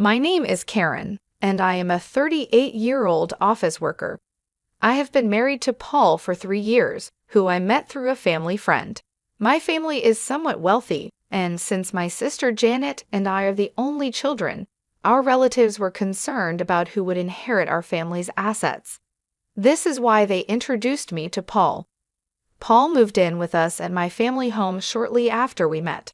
My name is Karen, and I am a 38-year-old office worker. I have been married to Paul for 3 years, who I met through a family friend. My family is somewhat wealthy, and since my sister Janet and I are the only children, our relatives were concerned about who would inherit our family's assets. This is why they introduced me to Paul. Paul moved in with us at my family home shortly after we met.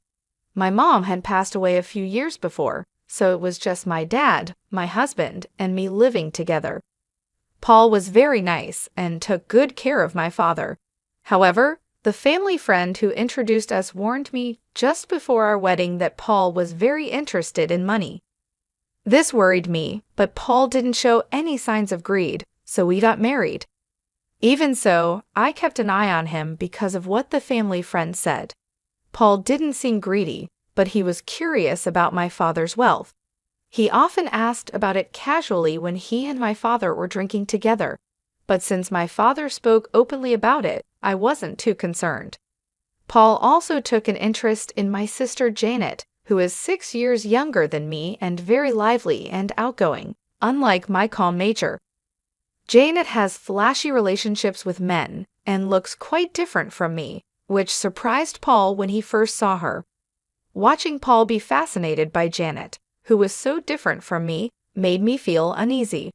My mom had passed away a few years before, so it was just my dad, my husband, and me living together. Paul was very nice and took good care of my father. However, the family friend who introduced us warned me just before our wedding that Paul was very interested in money. This worried me, but Paul didn't show any signs of greed, so we got married. Even so, I kept an eye on him because of what the family friend said. Paul didn't seem greedy, but he was curious about my father's wealth. He often asked about it casually when he and my father were drinking together, but since my father spoke openly about it, I wasn't too concerned. Paul also took an interest in my sister Janet, who is 6 years younger than me and very lively and outgoing, unlike my calm nature. Janet has flashy relationships with men and looks quite different from me, which surprised Paul when he first saw her. Watching Paul be fascinated by Janet, who was so different from me, made me feel uneasy.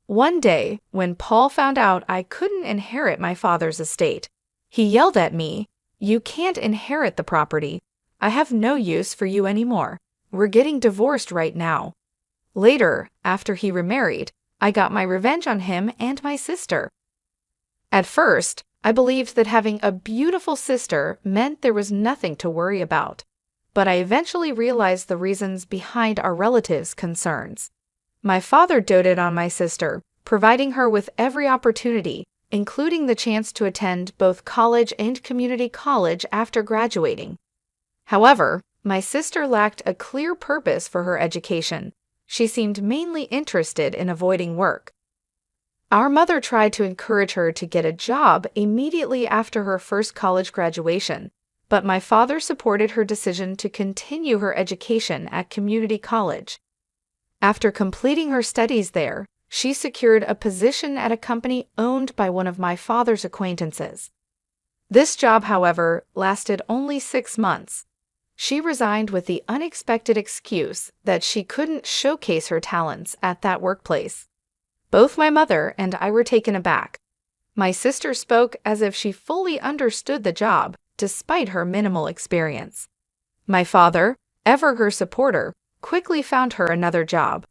One day, when Paul found out I couldn't inherit my father's estate, he yelled at me, "You can't inherit the property. I have no use for you anymore. We're getting divorced right now." Later, after he remarried, I got my revenge on him and my sister. At first, I believed that having a beautiful sister meant there was nothing to worry about, but I eventually realized the reasons behind our relatives' concerns. My father doted on my sister, providing her with every opportunity, including the chance to attend both college and community college after graduating. However, my sister lacked a clear purpose for her education. She seemed mainly interested in avoiding work. Our mother tried to encourage her to get a job immediately after her first college graduation, but my father supported her decision to continue her education at community college. After completing her studies there, she secured a position at a company owned by one of my father's acquaintances. This job, however, lasted only 6 months. She resigned with the unexpected excuse that she couldn't showcase her talents at that workplace. Both my mother and I were taken aback. My sister spoke as if she fully understood the job, despite her minimal experience. My father, ever her supporter, quickly found her another job.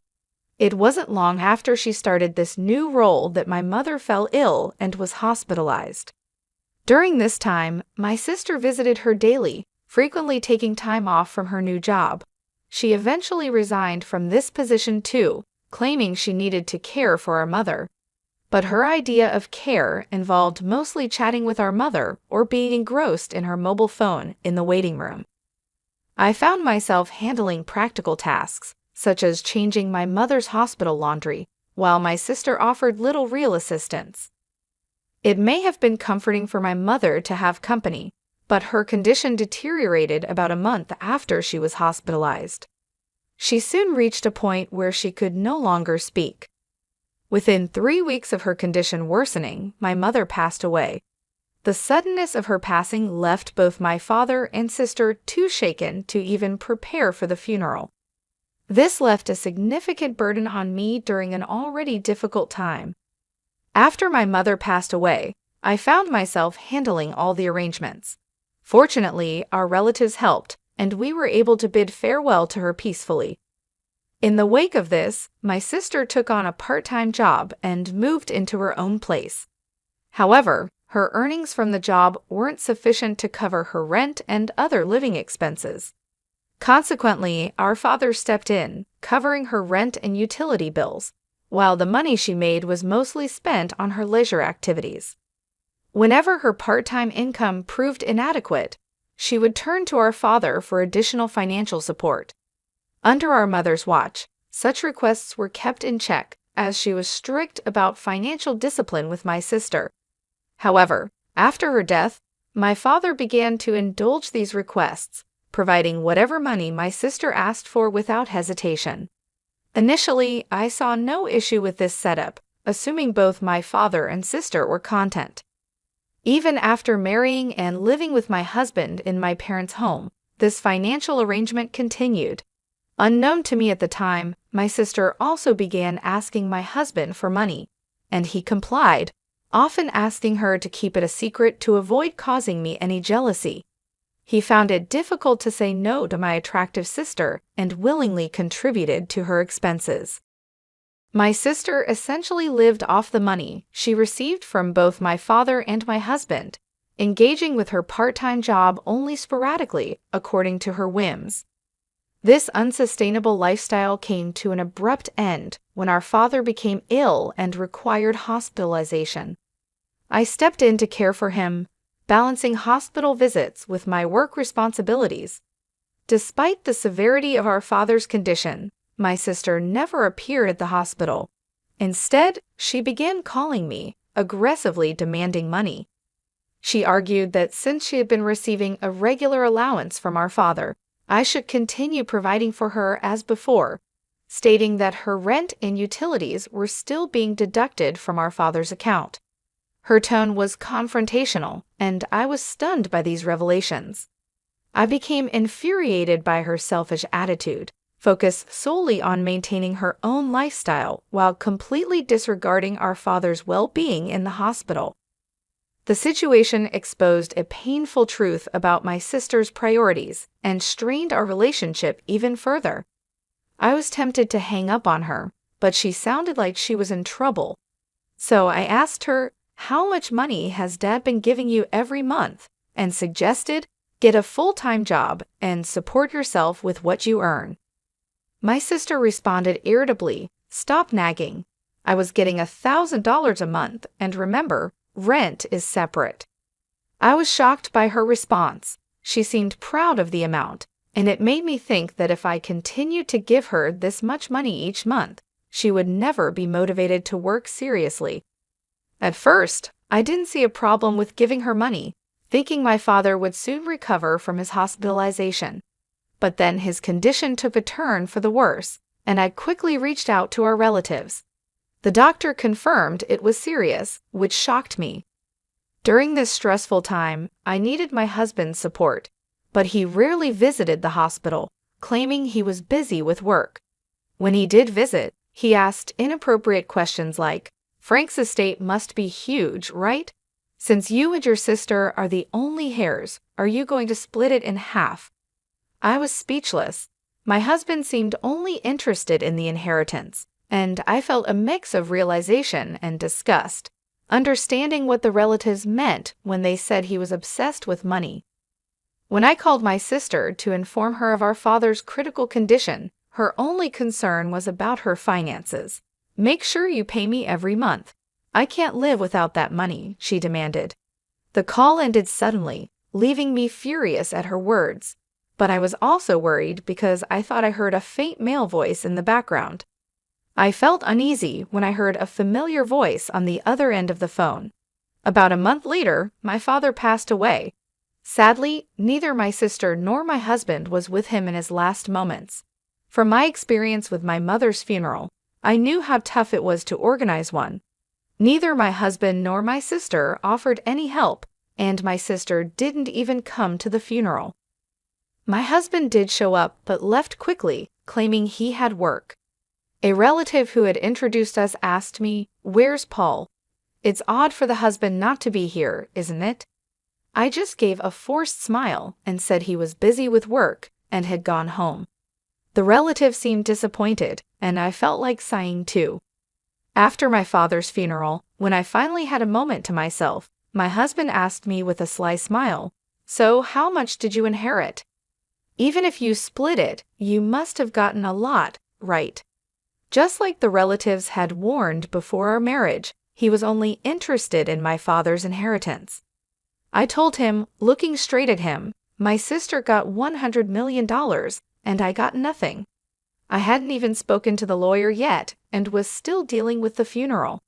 It wasn't long after she started this new role that my mother fell ill and was hospitalized. During this time, my sister visited her daily, frequently taking time off from her new job. She eventually resigned from this position too, claiming she needed to care for our mother. But her idea of care involved mostly chatting with our mother or being engrossed in her mobile phone in the waiting room. I found myself handling practical tasks, such as changing my mother's hospital laundry, while my sister offered little real assistance. It may have been comforting for my mother to have company, but her condition deteriorated about a month after she was hospitalized. She soon reached a point where she could no longer speak. Within 3 weeks of her condition worsening, my mother passed away. The suddenness of her passing left both my father and sister too shaken to even prepare for the funeral. This left a significant burden on me during an already difficult time. After my mother passed away, I found myself handling all the arrangements. Fortunately, our relatives helped, and we were able to bid farewell to her peacefully. In the wake of this, my sister took on a part-time job and moved into her own place. However, her earnings from the job weren't sufficient to cover her rent and other living expenses. Consequently, our father stepped in, covering her rent and utility bills, while the money she made was mostly spent on her leisure activities. Whenever her part-time income proved inadequate, she would turn to our father for additional financial support. Under our mother's watch, such requests were kept in check, as she was strict about financial discipline with my sister. However, after her death, my father began to indulge these requests, providing whatever money my sister asked for without hesitation. Initially, I saw no issue with this setup, assuming both my father and sister were content. Even after marrying and living with my husband in my parents' home, this financial arrangement continued. Unknown to me at the time, my sister also began asking my husband for money, and he complied, often asking her to keep it a secret to avoid causing me any jealousy. He found it difficult to say no to my attractive sister and willingly contributed to her expenses. My sister essentially lived off the money she received from both my father and my husband, engaging with her part-time job only sporadically according to her whims. This unsustainable lifestyle came to an abrupt end when our father became ill and required hospitalization. I stepped in to care for him, balancing hospital visits with my work responsibilities. Despite the severity of our father's condition, my sister never appeared at the hospital. Instead, she began calling me, aggressively demanding money. She argued that since she had been receiving a regular allowance from our father, I should continue providing for her as before, stating that her rent and utilities were still being deducted from our father's account. Her tone was confrontational, and I was stunned by these revelations. I became infuriated by her selfish attitude, focused solely on maintaining her own lifestyle while completely disregarding our father's well-being in the hospital. The situation exposed a painful truth about my sister's priorities and strained our relationship even further. I was tempted to hang up on her, but she sounded like she was in trouble. So I asked her, "How much money has Dad been giving you every month?" and suggested, "Get a full-time job and support yourself with what you earn." My sister responded irritably, "Stop nagging. I was getting $1,000 a month, and remember, rent is separate." I was shocked by her response. She seemed proud of the amount, and it made me think that if I continued to give her this much money each month, she would never be motivated to work seriously. At first, I didn't see a problem with giving her money, thinking my father would soon recover from his hospitalization. But then his condition took a turn for the worse, and I quickly reached out to our relatives. The doctor confirmed it was serious, which shocked me. During this stressful time, I needed my husband's support, but he rarely visited the hospital, claiming he was busy with work. When he did visit, he asked inappropriate questions like, "Frank's estate must be huge, right? Since you and your sister are the only heirs, are you going to split it in half?" I was speechless. My husband seemed only interested in the inheritance, and I felt a mix of realization and disgust, understanding what the relatives meant when they said he was obsessed with money. When I called my sister to inform her of our father's critical condition, her only concern was about her finances. "Make sure you pay me every month. I can't live without that money," she demanded. The call ended suddenly, leaving me furious at her words. But I was also worried because I thought I heard a faint male voice in the background. I felt uneasy when I heard a familiar voice on the other end of the phone. About a month later, my father passed away. Sadly, neither my sister nor my husband was with him in his last moments. From my experience with my mother's funeral, I knew how tough it was to organize one. Neither my husband nor my sister offered any help, and my sister didn't even come to the funeral. My husband did show up but left quickly, claiming he had work. A relative who had introduced us asked me, "Where's Paul? It's odd for the husband not to be here, isn't it?" I just gave a forced smile and said he was busy with work and had gone home. The relative seemed disappointed, and I felt like sighing too. After my father's funeral, when I finally had a moment to myself, my husband asked me with a sly smile, "So how much did you inherit? Even if you split it, you must have gotten a lot, right?" Just like the relatives had warned before our marriage, he was only interested in my father's inheritance. I told him, looking straight at him, "My sister got $100 million, and I got nothing." I hadn't even spoken to the lawyer yet and was still dealing with the funeral.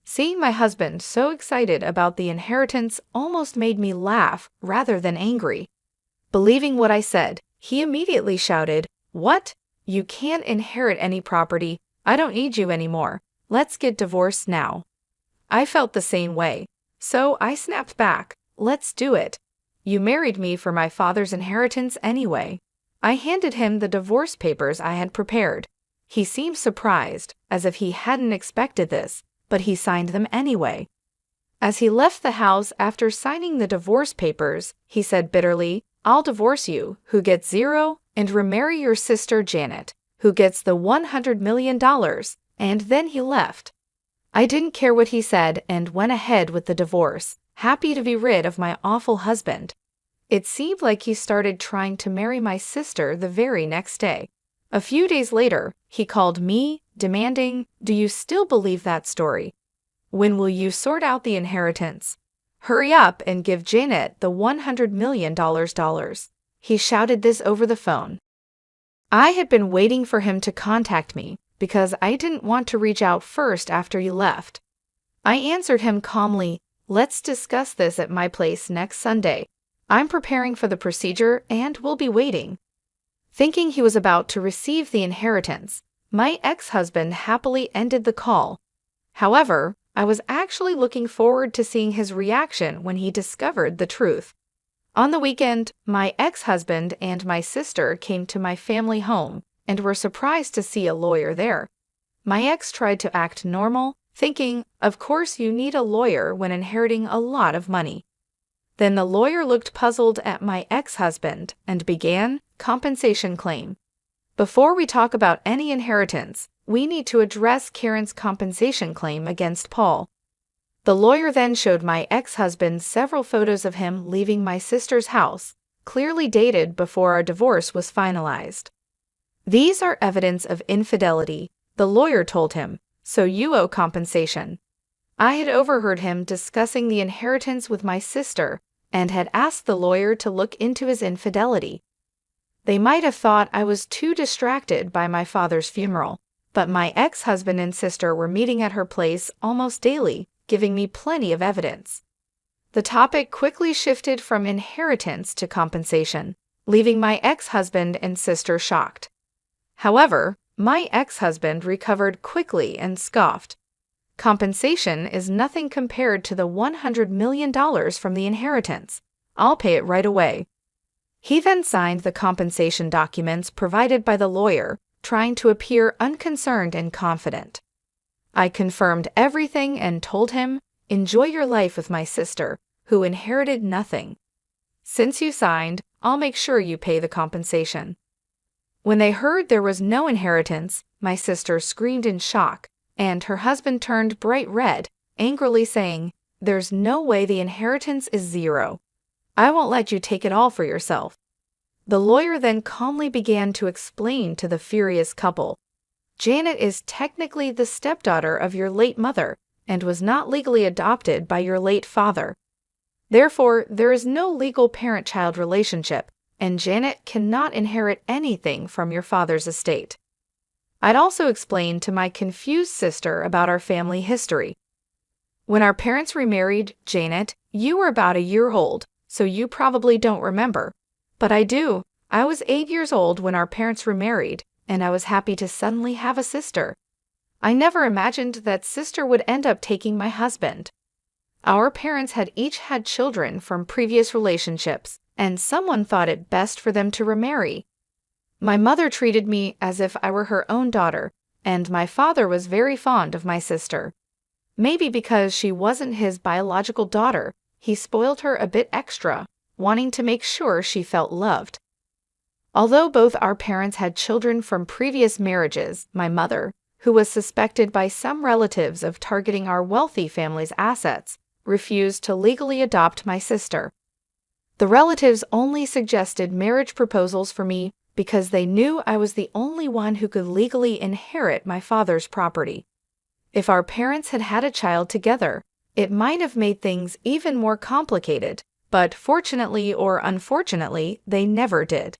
Seeing my husband so excited about the inheritance almost made me laugh rather than angry. Believing what I said, he immediately shouted, "What? You can't inherit any property. I don't need you anymore. Let's get divorced now." I felt the same way, so I snapped back. "Let's do it. You married me for my father's inheritance anyway." I handed him the divorce papers I had prepared. He seemed surprised, as if he hadn't expected this, but he signed them anyway. As he left the house after signing the divorce papers, he said bitterly, "I'll divorce you, who gets 0, and remarry your sister Janet, who gets the $100 million, and then he left. I didn't care what he said and went ahead with the divorce, happy to be rid of my awful husband. It seemed like he started trying to marry my sister the very next day. A few days later, he called me, demanding, "Do you still believe that story? When will you sort out the inheritance? Hurry up and give Janet the $100 million." He shouted this over the phone. I had been waiting for him to contact me because I didn't want to reach out first after you left. I answered him calmly, "Let's discuss this at my place next Sunday. I'm preparing for the procedure and will be waiting." Thinking he was about to receive the inheritance, my ex-husband happily ended the call. However, I was actually looking forward to seeing his reaction when he discovered the truth. On the weekend, my ex-husband and my sister came to my family home and were surprised to see a lawyer there. My ex tried to act normal, thinking, "Of course you need a lawyer when inheriting a lot of money." Then the lawyer looked puzzled at my ex-husband and began, "Compensation claim. Before we talk about any inheritance, we need to address Karen's compensation claim against Paul." The lawyer then showed my ex-husband several photos of him leaving my sister's house, clearly dated before our divorce was finalized. "These are evidence of infidelity," the lawyer told him, "so you owe compensation." I had overheard him discussing the inheritance with my sister and had asked the lawyer to look into his infidelity. They might have thought I was too distracted by my father's funeral, but my ex-husband and sister were meeting at her place almost daily, giving me plenty of evidence. The topic quickly shifted from inheritance to compensation, leaving my ex-husband and sister shocked. However, my ex-husband recovered quickly and scoffed. "Compensation is nothing compared to the $100 million from the inheritance. I'll pay it right away." He then signed the compensation documents provided by the lawyer, trying to appear unconcerned and confident. I confirmed everything and told him, "Enjoy your life with my sister, who inherited nothing. Since you signed, I'll make sure you pay the compensation." When they heard there was no inheritance, my sister screamed in shock, and her husband turned bright red, angrily saying, "There's no way the inheritance is 0. I won't let you take it all for yourself." The lawyer then calmly began to explain to the furious couple, "Janet is technically the stepdaughter of your late mother and was not legally adopted by your late father. Therefore, there is no legal parent-child relationship, and Janet cannot inherit anything from your father's estate." I'd also explained to my confused sister about our family history. "When our parents remarried, Janet, you were about a year old, so you probably don't remember. But I do. I was 8 years old when our parents remarried, and I was happy to suddenly have a sister. I never imagined that sister would end up taking my husband. Our parents had each had children from previous relationships, and someone thought it best for them to remarry. My mother treated me as if I were her own daughter, and my father was very fond of my sister. Maybe because she wasn't his biological daughter, he spoiled her a bit extra, wanting to make sure she felt loved. Although both our parents had children from previous marriages, my mother, who was suspected by some relatives of targeting our wealthy family's assets, refused to legally adopt my sister. The relatives only suggested marriage proposals for me because they knew I was the only one who could legally inherit my father's property. If our parents had had a child together, it might have made things even more complicated, but fortunately or unfortunately, they never did.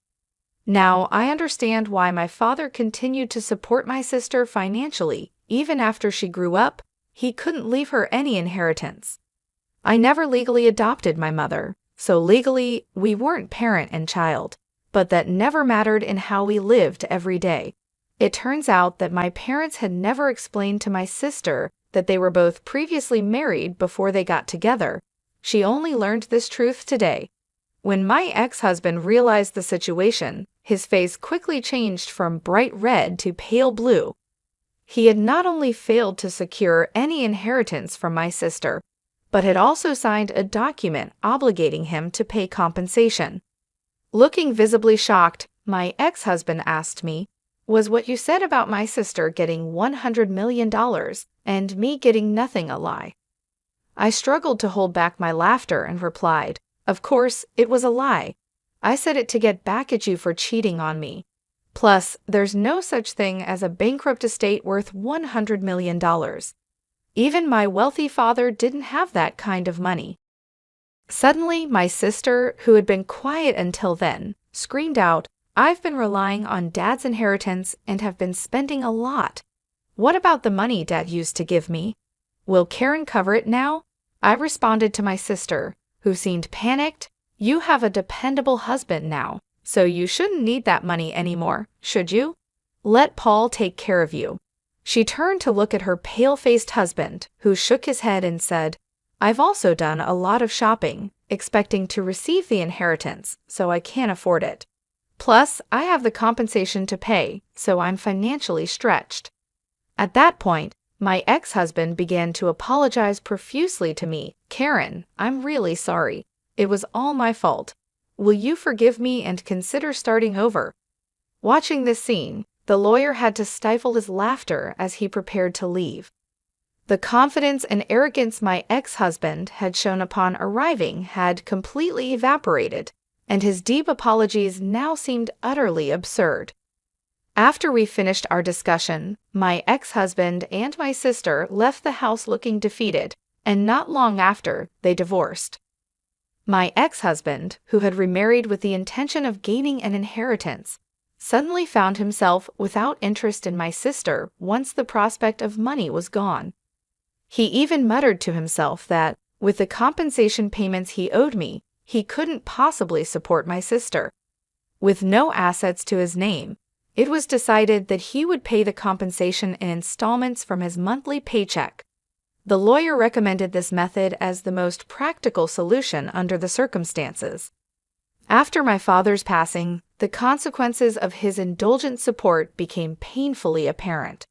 Now, I understand why my father continued to support my sister financially, even after she grew up. He couldn't leave her any inheritance. I never legally adopted my mother, so legally, we weren't parent and child, but that never mattered in how we lived every day. It turns out that my parents had never explained to my sister that they were both previously married before they got together. She only learned this truth today. When my ex-husband realized the situation, his face quickly changed from bright red to pale blue. He had not only failed to secure any inheritance from my sister, but had also signed a document obligating him to pay compensation. Looking visibly shocked, my ex-husband asked me, "Was what you said about my sister getting $100 million and me getting nothing a lie?" I struggled to hold back my laughter and replied, "Of course, it was a lie. I said it to get back at you for cheating on me. Plus, there's no such thing as a bankrupt estate worth $100 million. Even my wealthy father didn't have that kind of money." Suddenly, my sister, who had been quiet until then, screamed out, "I've been relying on Dad's inheritance and have been spending a lot. What about the money Dad used to give me? Will Karen cover it now?" I responded to my sister, who seemed panicked, "You have a dependable husband now, so you shouldn't need that money anymore, should you? Let Paul take care of you." She turned to look at her pale-faced husband, who shook his head and said, "I've also done a lot of shopping, expecting to receive the inheritance, so I can't afford it. Plus, I have the compensation to pay, so I'm financially stretched." At that point, my ex-husband began to apologize profusely to me. "Karen, I'm really sorry. It was all my fault. Will you forgive me and consider starting over?" Watching this scene, the lawyer had to stifle his laughter as he prepared to leave. The confidence and arrogance my ex-husband had shown upon arriving had completely evaporated, and his deep apologies now seemed utterly absurd. After we finished our discussion, my ex-husband and my sister left the house looking defeated, and not long after, they divorced. My ex-husband, who had remarried with the intention of gaining an inheritance, suddenly found himself without interest in my sister once the prospect of money was gone. He even muttered to himself that, with the compensation payments he owed me, he couldn't possibly support my sister. With no assets to his name, it was decided that he would pay the compensation in installments from his monthly paycheck. The lawyer recommended this method as the most practical solution under the circumstances. After my father's passing, the consequences of his indulgent support became painfully apparent.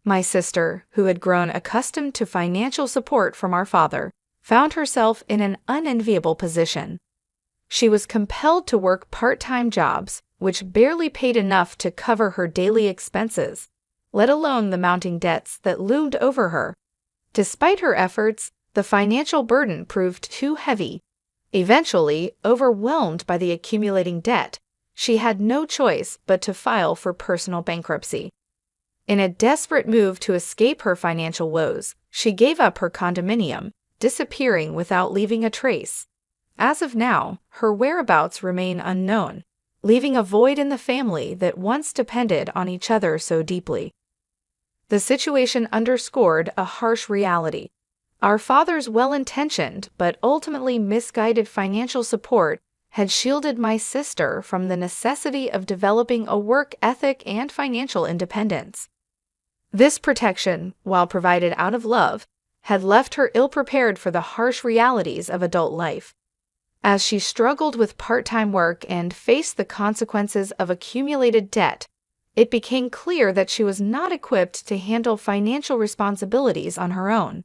My sister, who had grown accustomed to financial support from our father, found herself in an unenviable position. She was compelled to work part-time jobs, which barely paid enough to cover her daily expenses, let alone the mounting debts that loomed over her. Despite her efforts, the financial burden proved too heavy. Eventually, overwhelmed by the accumulating debt, she had no choice but to file for personal bankruptcy. In a desperate move to escape her financial woes, she gave up her condominium, disappearing without leaving a trace. As of now, her whereabouts remain unknown, leaving a void in the family that once depended on each other so deeply. The situation underscored a harsh reality. Our father's well-intentioned but ultimately misguided financial support had shielded my sister from the necessity of developing a work ethic and financial independence. This protection, while provided out of love, had left her ill-prepared for the harsh realities of adult life. As she struggled with part-time work and faced the consequences of accumulated debt, it became clear that she was not equipped to handle financial responsibilities on her own.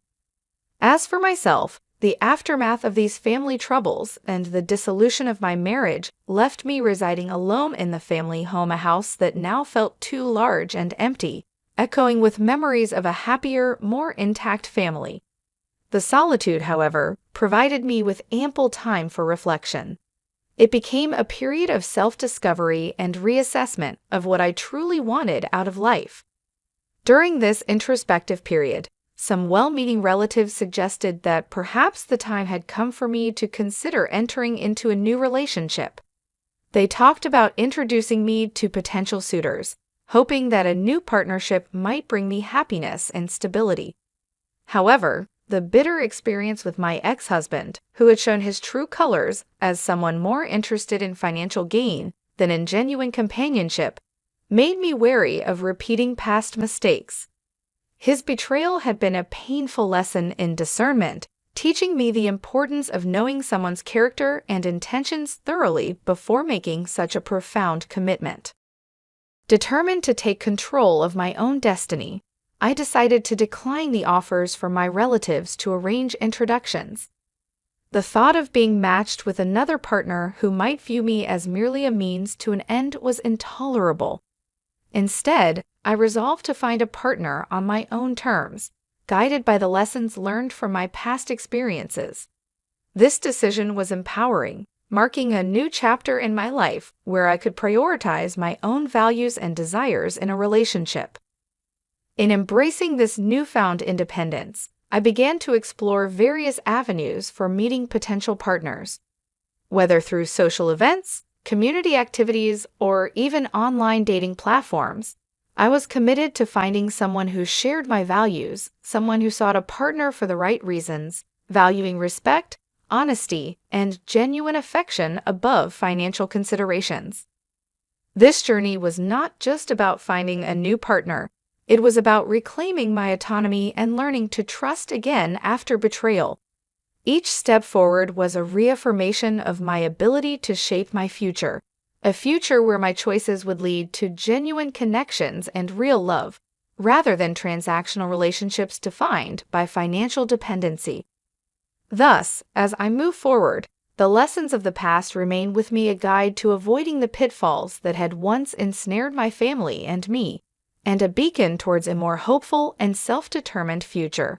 As for myself, the aftermath of these family troubles and the dissolution of my marriage left me residing alone in the family home, a house that now felt too large and empty, echoing with memories of a happier, more intact family. The solitude, however, provided me with ample time for reflection. It became a period of self-discovery and reassessment of what I truly wanted out of life. During this introspective period, some well-meaning relatives suggested that perhaps the time had come for me to consider entering into a new relationship. They talked about introducing me to potential suitors, hoping that a new partnership might bring me happiness and stability. However, the bitter experience with my ex-husband, who had shown his true colors as someone more interested in financial gain than in genuine companionship, made me wary of repeating past mistakes. His betrayal had been a painful lesson in discernment, teaching me the importance of knowing someone's character and intentions thoroughly before making such a profound commitment. Determined to take control of my own destiny, I decided to decline the offers from my relatives to arrange introductions. The thought of being matched with another partner who might view me as merely a means to an end was intolerable. Instead, I resolved to find a partner on my own terms, guided by the lessons learned from my past experiences. This decision was empowering, marking a new chapter in my life where I could prioritize my own values and desires in a relationship. In embracing this newfound independence, I began to explore various avenues for meeting potential partners. Whether through social events, community activities, or even online dating platforms, I was committed to finding someone who shared my values, someone who sought a partner for the right reasons, valuing respect, honesty, and genuine affection above financial considerations. This journey was not just about finding a new partner. It was about reclaiming my autonomy and learning to trust again after betrayal. Each step forward was a reaffirmation of my ability to shape my future, a future where my choices would lead to genuine connections and real love, rather than transactional relationships defined by financial dependency. Thus, as I move forward, the lessons of the past remain with me, a guide to avoiding the pitfalls that had once ensnared my family and me, and a beacon towards a more hopeful and self-determined future.